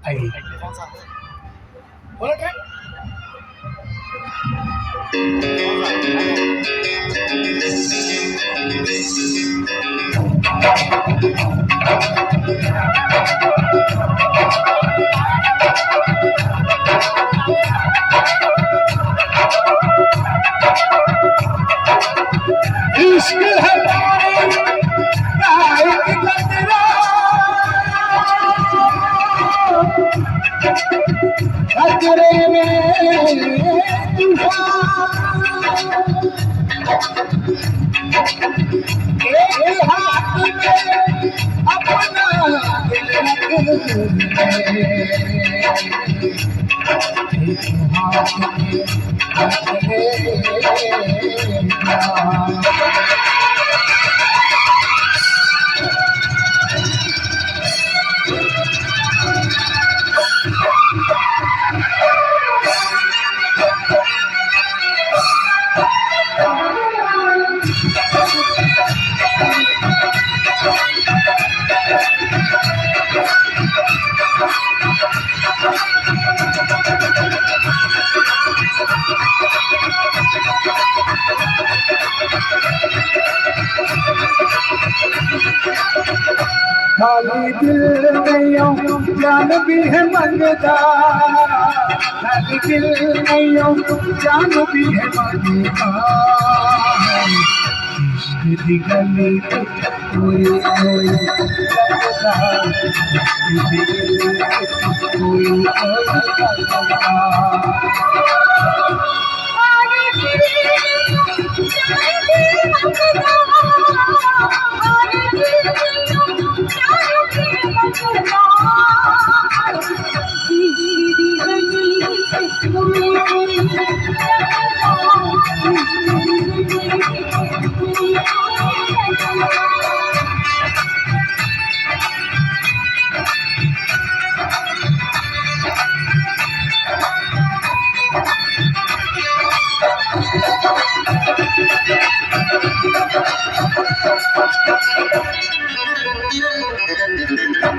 आइए। बोलो क्या? इश्क है खतरे में एक हाथ में अपना दिल रख एक हाथ में अपने खाली दिल नहीं जान भी है मंगता, खाली दिल नहीं जान भी है मंगता। इश्क दी गली कोई कोई लगता, इश्क दी गली कोई लगता।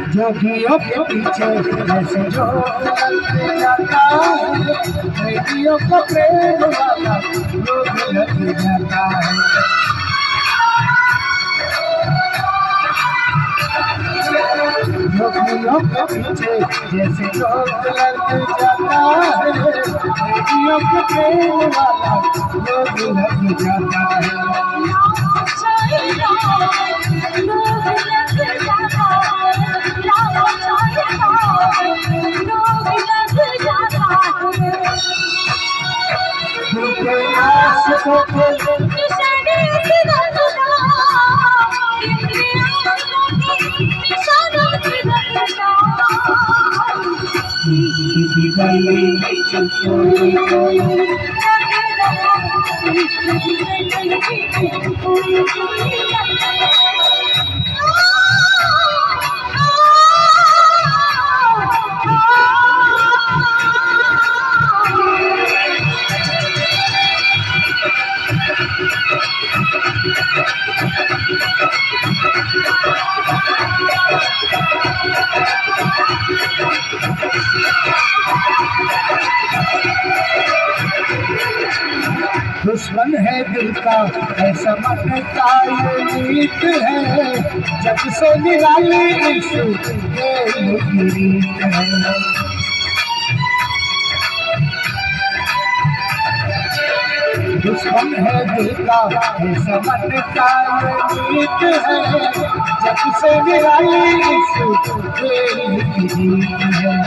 जोगियों के पीछे जैसे जो जाता है, प्रेमियों को प्रेम वाला लोग लग जाता है। जोगियों के पीछे जैसे लोग लग जाता है, प्रेमियों को प्रेम वाला लोग लग जाता है। दुश्मन है दिल का ऐसा मन का ये नीत है, जब से निराली इश्क ये रीत है। दुश्मन है दिल का ऐसा मन का ये नीत है, जब से निराली इश्क ये रीत है।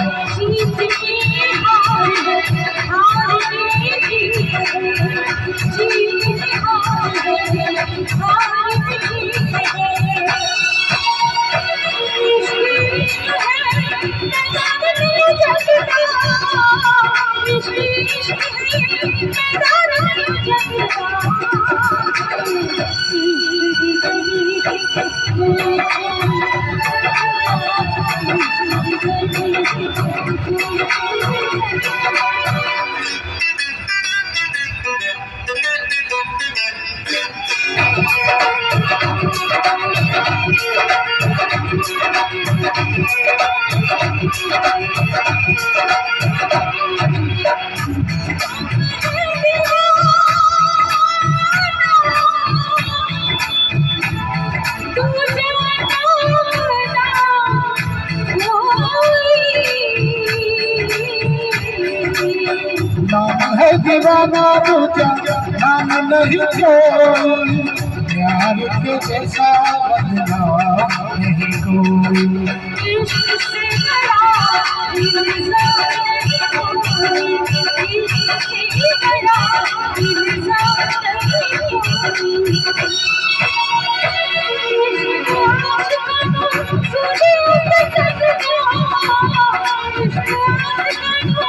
नाम है दीवाना दूजा नाम नहीं कोई, प्यार के जैसा बदनाम नहीं कोई। इश्क से बड़ा इंसान नहीं कोई, इश्क से बड़ा इंसान नहीं कोई। इश्क आशिकाना सुने तक जा, इश्क आशिकाना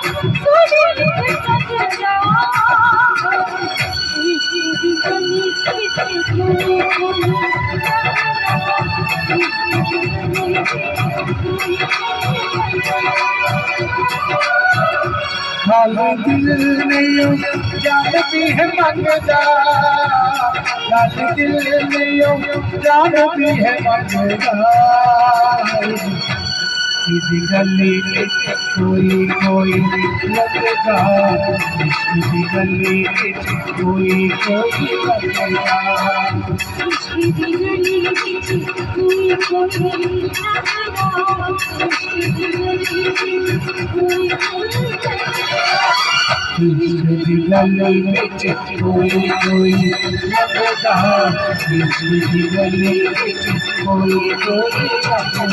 सुने तक जा। इश्क की गली खाली दिल नहीं जानती है मगदा, खाली दिल नहीं जानती है मगदा। किसी गली में कोई लगेगा, किसी गली में कोई लगेगा। इसकी गली कोई कोई लगेगा, इसकी गली कोई किसी गली में कोई लगेगा, किसी गली में कोई लगेगा।